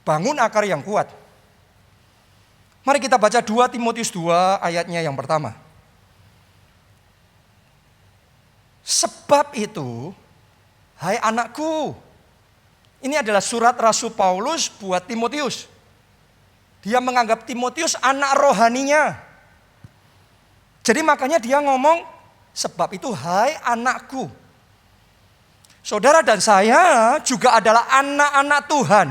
bangun akar yang kuat. Mari kita baca 2 Timotius 2 ayatnya yang pertama. Sebab itu, hai anakku, ini adalah surat Rasul Paulus buat Timotius. Dia menganggap Timotius anak rohaninya. Jadi makanya dia ngomong, sebab itu hai anakku. Saudara dan saya juga adalah anak-anak Tuhan.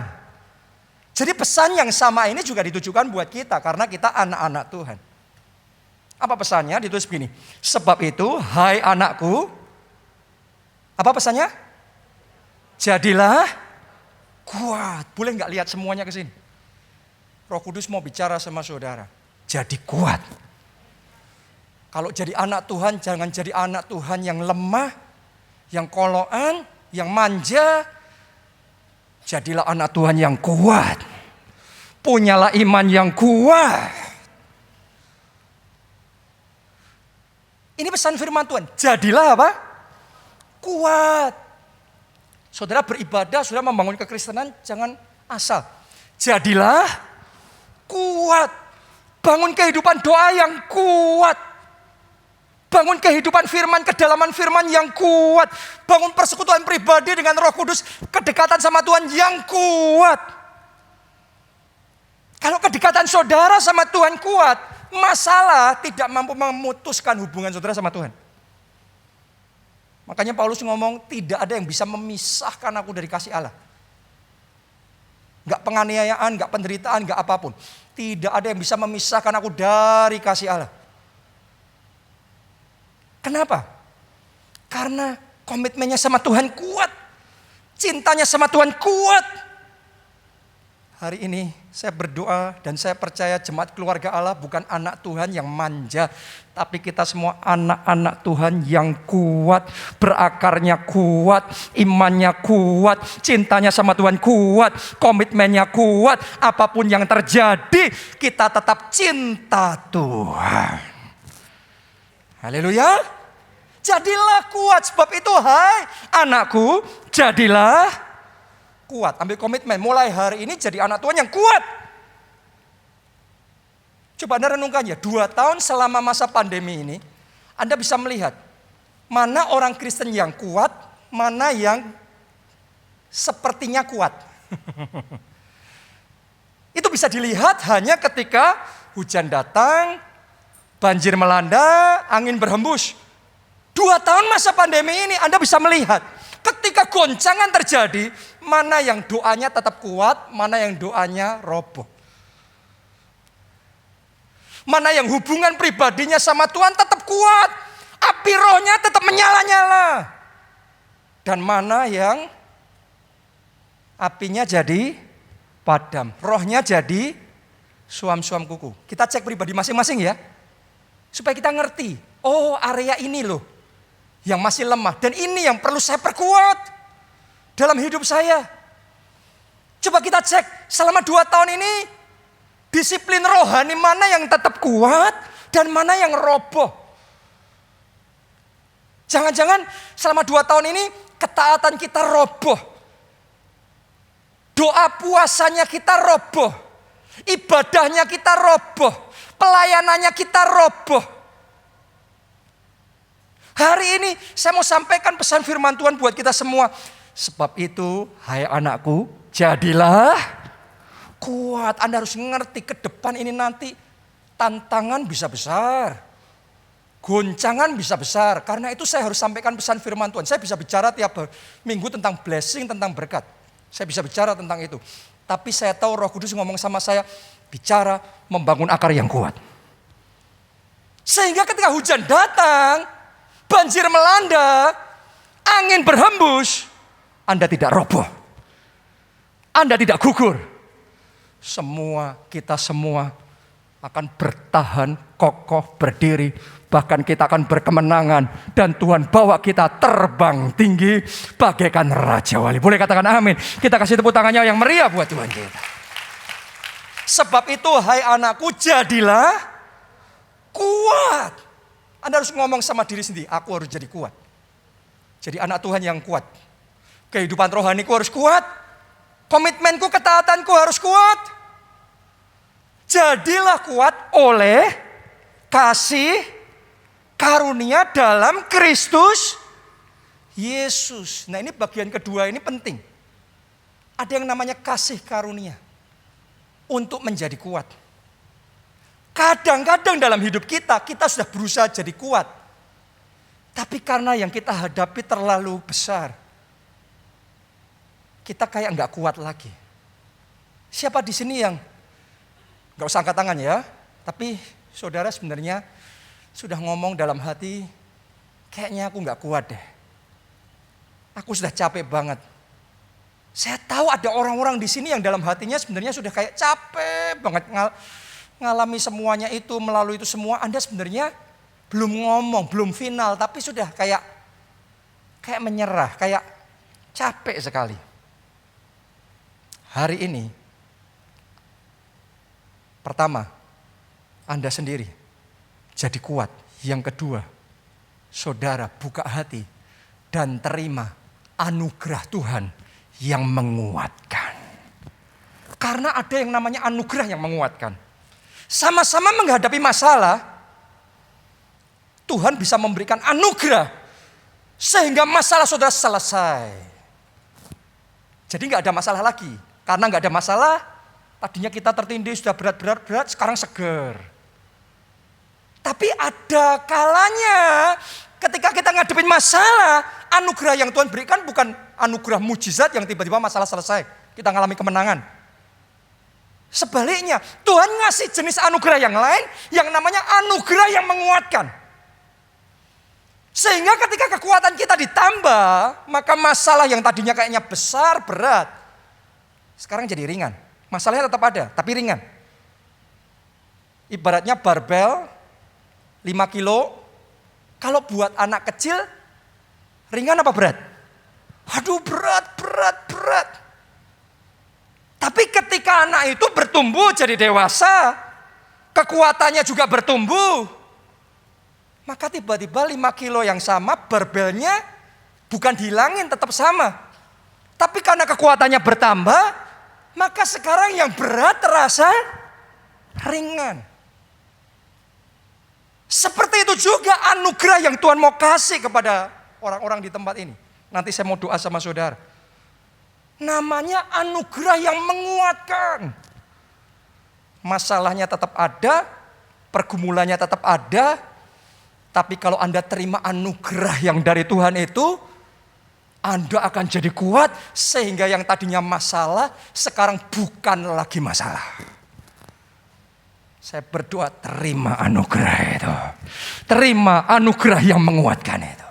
Jadi pesan yang sama ini juga ditujukan buat kita karena kita anak-anak Tuhan. Apa pesannya? Ditulis begini. Sebab itu, hai anakku. Apa pesannya? Jadilah kuat. Boleh nggak lihat semuanya ke sini? Roh Kudus mau bicara sama saudara. Jadi kuat. Kalau jadi anak Tuhan, jangan jadi anak Tuhan yang lemah, yang koloan, yang manja. Jadilah anak Tuhan yang kuat. Punyalah iman yang kuat. Ini pesan firman Tuhan. Jadilah apa? Kuat. Saudara beribadah, saudara membangun kekristenan, jangan asal. Jadilah kuat. Bangun kehidupan doa yang kuat. Bangun kehidupan firman, kedalaman firman yang kuat. Bangun persekutuan pribadi dengan Roh Kudus, kedekatan sama Tuhan yang kuat. Kalau kedekatan saudara sama Tuhan kuat, masalah tidak mampu memutuskan hubungan saudara sama Tuhan. Makanya Paulus ngomong, tidak ada yang bisa memisahkan aku dari kasih Allah. Gak penganiayaan, gak penderitaan, gak apapun. Tidak ada yang bisa memisahkan aku dari kasih Allah. Kenapa? Karena komitmennya sama Tuhan kuat. Cintanya sama Tuhan kuat. Hari ini saya berdoa dan saya percaya jemaat keluarga Allah bukan anak Tuhan yang manja. Tapi kita semua anak-anak Tuhan yang kuat. Berakarnya kuat, imannya kuat, cintanya sama Tuhan kuat, komitmennya kuat. Apapun yang terjadi, kita tetap cinta Tuhan. Haleluya. Jadilah kuat, sebab itu hai anakku, jadilah kuat. Ambil komitmen, mulai hari ini jadi anak Tuhan yang kuat. Coba Anda renungkannya, 2 tahun selama masa pandemi ini, Anda bisa melihat mana orang Kristen yang kuat, mana yang sepertinya kuat. Itu bisa dilihat hanya ketika hujan datang, banjir melanda, angin berhembus. 2 tahun masa pandemi ini Anda bisa melihat ketika goncangan terjadi, mana yang doanya tetap kuat, mana yang doanya roboh. Mana yang hubungan pribadinya sama Tuhan tetap kuat, api rohnya tetap menyala-nyala. Dan mana yang apinya jadi padam, rohnya jadi suam-suam kuku. Kita cek pribadi masing-masing ya, supaya kita ngerti, oh area ini loh yang masih lemah. Dan ini yang perlu saya perkuat dalam hidup saya. Coba kita cek selama 2 tahun ini, disiplin rohani mana yang tetap kuat dan mana yang roboh. Jangan-jangan selama 2 tahun ini ketaatan kita roboh. Doa puasanya kita roboh. Ibadahnya kita roboh. Pelayanannya kita roboh. Hari ini saya mau sampaikan pesan firman Tuhan buat kita semua. Sebab itu, hai anakku, jadilah kuat. Anda harus mengerti ke depan ini nanti tantangan bisa besar. Goncangan bisa besar. Karena itu saya harus sampaikan pesan firman Tuhan. Saya bisa bicara tiap minggu tentang blessing, tentang berkat. Saya bisa bicara tentang itu. Tapi saya tahu Roh Kudus ngomong sama saya, bicara membangun akar yang kuat. Sehingga ketika hujan datang, banjir melanda, angin berhembus, Anda tidak roboh. Anda tidak gugur. Kita semua akan bertahan kokoh berdiri. Bahkan kita akan berkemenangan. Dan Tuhan bawa kita terbang tinggi bagaikan Raja Wali. Boleh katakan amin. Kita kasih tepuk tangannya yang meriah buat Tuhan kita. Sebab itu hai anakku, jadilah kuat. Anda harus ngomong sama diri sendiri, aku harus jadi kuat. Jadi anak Tuhan yang kuat. Kehidupan rohaniku harus kuat. Komitmenku, ketaatanku harus kuat. Jadilah kuat oleh kasih karunia dalam Kristus Yesus. Nah, ini bagian kedua, ini penting. Ada yang namanya kasih karunia untuk menjadi kuat. Kadang-kadang dalam hidup kita sudah berusaha jadi kuat. Tapi karena yang kita hadapi terlalu besar, kita kayak nggak kuat lagi. Siapa di sini yang nggak usah angkat tangan ya, tapi saudara sebenarnya sudah ngomong dalam hati, kayaknya aku nggak kuat deh. Aku sudah capek banget. Saya tahu ada orang-orang di sini yang dalam hatinya sebenarnya sudah kayak capek banget ngalami semuanya itu, melalui itu semua. Anda sebenarnya belum ngomong, belum final, tapi sudah kayak menyerah, kayak capek sekali. Hari ini, pertama, Anda sendiri jadi kuat. Yang kedua, saudara buka hati dan terima anugerah Tuhan yang menguatkan. Karena ada yang namanya anugerah yang menguatkan. Sama-sama menghadapi masalah, Tuhan bisa memberikan anugerah sehingga masalah saudara selesai. Jadi nggak ada masalah lagi. Karena nggak ada masalah, tadinya kita tertindih sudah berat, sekarang seger. Tapi ada kalanya ketika kita ngadepin masalah, anugerah yang Tuhan berikan bukan anugerah mujizat yang tiba-tiba masalah selesai, kita ngalami kemenangan. Sebaliknya, Tuhan ngasih jenis anugerah yang lain yang namanya anugerah yang menguatkan. Sehingga ketika kekuatan kita ditambah, maka masalah yang tadinya kayaknya besar, berat, sekarang jadi ringan. Masalahnya tetap ada, tapi ringan. Ibaratnya barbel 5 kilo, kalau buat anak kecil, ringan apa berat? Aduh, berat. Tapi ketika anak itu bertumbuh jadi dewasa, kekuatannya juga bertumbuh, maka tiba-tiba 5 kilo yang sama, barbelnya bukan dihilangin, tetap sama. Tapi karena kekuatannya bertambah, maka sekarang yang berat terasa ringan. Seperti itu juga anugerah yang Tuhan mau kasih kepada orang-orang di tempat ini. Nanti saya mau doa sama saudara. Namanya anugerah yang menguatkan. Masalahnya tetap ada, pergumulannya tetap ada. Tapi kalau Anda terima anugerah yang dari Tuhan itu, Anda akan jadi kuat sehingga yang tadinya masalah sekarang bukan lagi masalah. Saya berdoa terima anugerah itu. Terima anugerah yang menguatkan itu.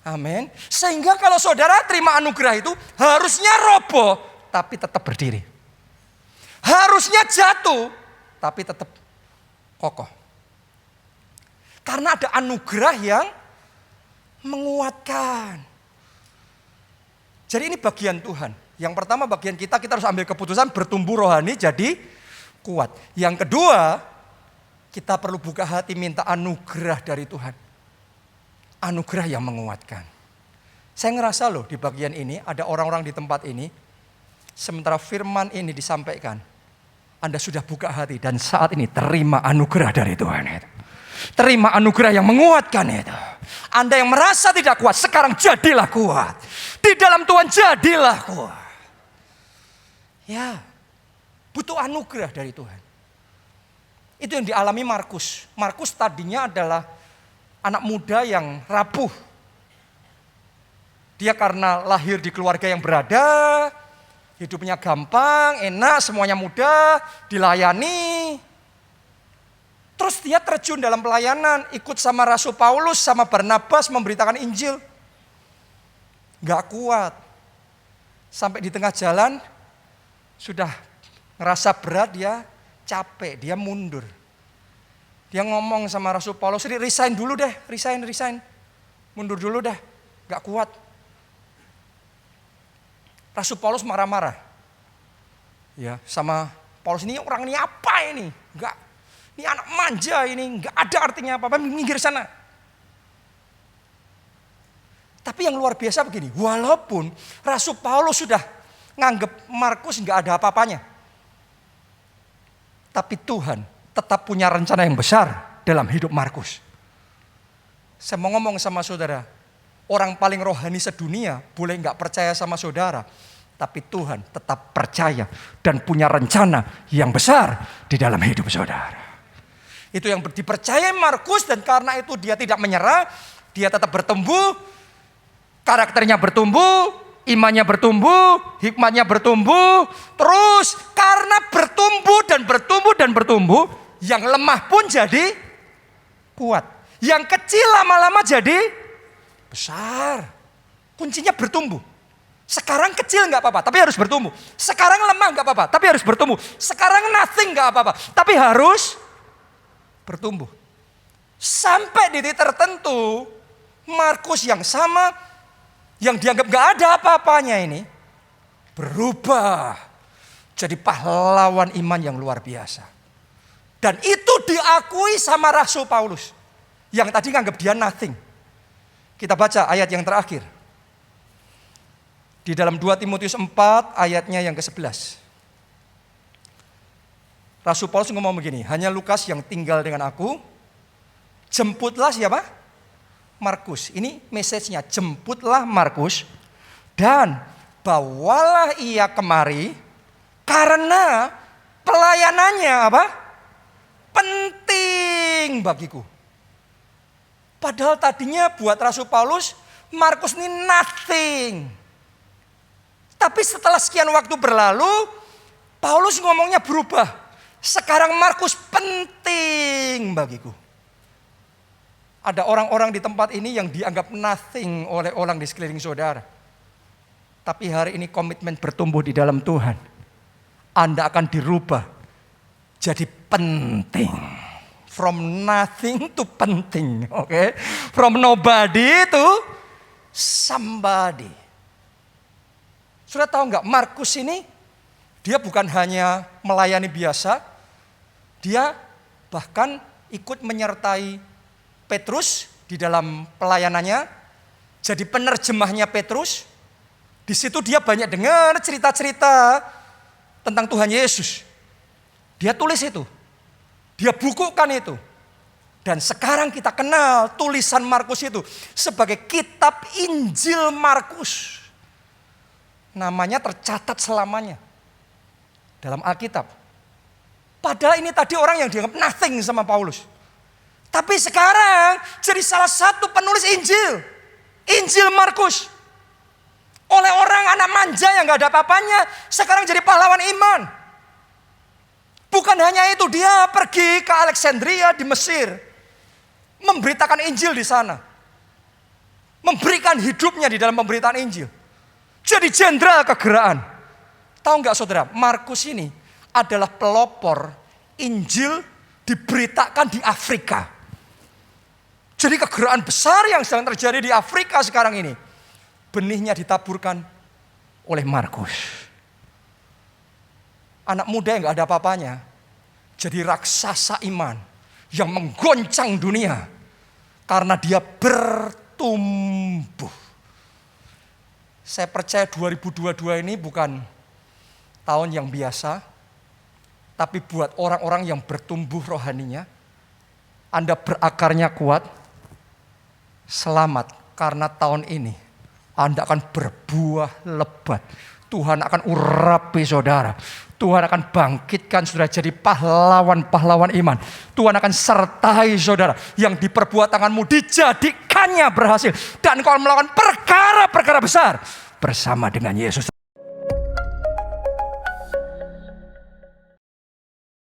Amin. Sehingga kalau saudara terima anugerah itu harusnya roboh tapi tetap berdiri. Harusnya jatuh tapi tetap kokoh. Karena ada anugerah yang menguatkan. Jadi ini bagian Tuhan. Yang pertama bagian kita harus ambil keputusan bertumbuh rohani jadi kuat. Yang kedua, kita perlu buka hati minta anugerah dari Tuhan. Anugerah yang menguatkan. Saya ngerasa loh di bagian ini ada orang-orang di tempat ini, sementara firman ini disampaikan, Anda sudah buka hati dan saat ini terima anugerah dari Tuhan itu. Terima anugerah yang menguatkan itu. Anda yang merasa tidak kuat, sekarang jadilah kuat. Di dalam Tuhan jadilah kuat. Ya, butuh anugerah dari Tuhan. Itu yang dialami Markus. Markus tadinya adalah anak muda yang rapuh. Dia karena lahir di keluarga yang berada, hidupnya gampang, enak, semuanya mudah, dilayani. Terus dia terjun dalam pelayanan, ikut sama Rasul Paulus, sama Barnabas memberitakan Injil. Gak kuat. Sampai di tengah jalan, sudah ngerasa berat, dia capek, dia mundur. Dia ngomong sama Rasul Paulus, resign dulu deh, resign. Mundur dulu dah, gak kuat. Rasul Paulus marah-marah. Ya, sama Paulus ini orang ini apa ini? Ini anak manja ini, gak ada artinya apa-apa, minggir sana. Tapi yang luar biasa begini, walaupun Rasul Paulus sudah nganggep Markus nggak ada apa-apanya. Tapi Tuhan tetap punya rencana yang besar dalam hidup Markus. Saya mau ngomong sama saudara, orang paling rohani sedunia boleh nggak percaya sama saudara, tapi Tuhan tetap percaya dan punya rencana yang besar di dalam hidup saudara. Itu yang dipercayai Markus, dan karena itu dia tidak menyerah, dia tetap bertumbuh, karakternya bertumbuh, imannya bertumbuh, hikmatnya bertumbuh. Terus karena bertumbuh dan bertumbuh dan bertumbuh, yang lemah pun jadi kuat. Yang kecil lama-lama jadi besar. Kuncinya bertumbuh. Sekarang kecil nggak apa-apa, tapi harus bertumbuh. Sekarang lemah nggak apa-apa, tapi harus bertumbuh. Sekarang nothing nggak apa-apa, tapi harus bertumbuh. Sampai di titik tertentu, Markus yang sama, yang dianggap nggak ada apa-apanya ini, berubah jadi pahlawan iman yang luar biasa. Dan itu diakui sama Rasul Paulus, yang tadi nganggap dia nothing. Kita baca ayat yang terakhir. Di dalam 2 Timotius 4 ayatnya yang ke-11. Rasul Paulus ngomong begini, hanya Lukas yang tinggal dengan aku, jemputlah siapa? Markus. Ini message-nya, jemputlah Markus dan bawalah ia kemari karena pelayanannya apa? Penting bagiku. Padahal tadinya buat Rasul Paulus, Markus ini nothing. Tapi setelah sekian waktu berlalu, Paulus ngomongnya berubah. Sekarang Markus penting bagiku. Ada orang-orang di tempat ini yang dianggap nothing oleh orang di sekeliling saudara. Tapi hari ini komitmen bertumbuh di dalam Tuhan. Anda akan dirubah jadi penting. From nothing to penting. Oke? From nobody to somebody. Sudah tahu nggak, Markus ini dia bukan hanya melayani biasa, dia bahkan ikut menyertai Petrus di dalam pelayanannya, jadi penerjemahnya Petrus. Di situ dia banyak dengar cerita-cerita tentang Tuhan Yesus. Dia tulis itu, dia bukukan itu. Dan sekarang kita kenal tulisan Markus itu sebagai kitab Injil Markus. Namanya tercatat selamanya dalam Alkitab. Padahal ini tadi orang yang dianggap nothing sama Paulus. Tapi sekarang jadi salah satu penulis Injil. Injil Markus. Oleh orang anak manja yang gak ada apa-apanya, sekarang jadi pahlawan iman. Bukan hanya itu, dia pergi ke Alexandria di Mesir. Memberitakan Injil di sana. Memberikan hidupnya di dalam pemberitaan Injil. Jadi jenderal kegeraan. Tahu nggak saudara, Markus ini adalah pelopor Injil diberitakan di Afrika. Jadi kegeraan besar yang sedang terjadi di Afrika sekarang ini, benihnya ditaburkan oleh Markus. Anak muda yang nggak ada apa-apanya, jadi raksasa iman yang menggoncang dunia karena dia bertumbuh. Saya percaya 2022 ini bukan tahun yang biasa, tapi buat orang-orang yang bertumbuh rohaninya, Anda berakarnya kuat, selamat karena tahun ini Anda akan berbuah lebat. Tuhan akan urapi saudara. Tuhan akan bangkitkan saudara jadi pahlawan-pahlawan iman. Tuhan akan sertai saudara yang di perbuatan tanganmu dijadikannya berhasil. Dan kau melakukan perkara-perkara besar bersama dengan Yesus.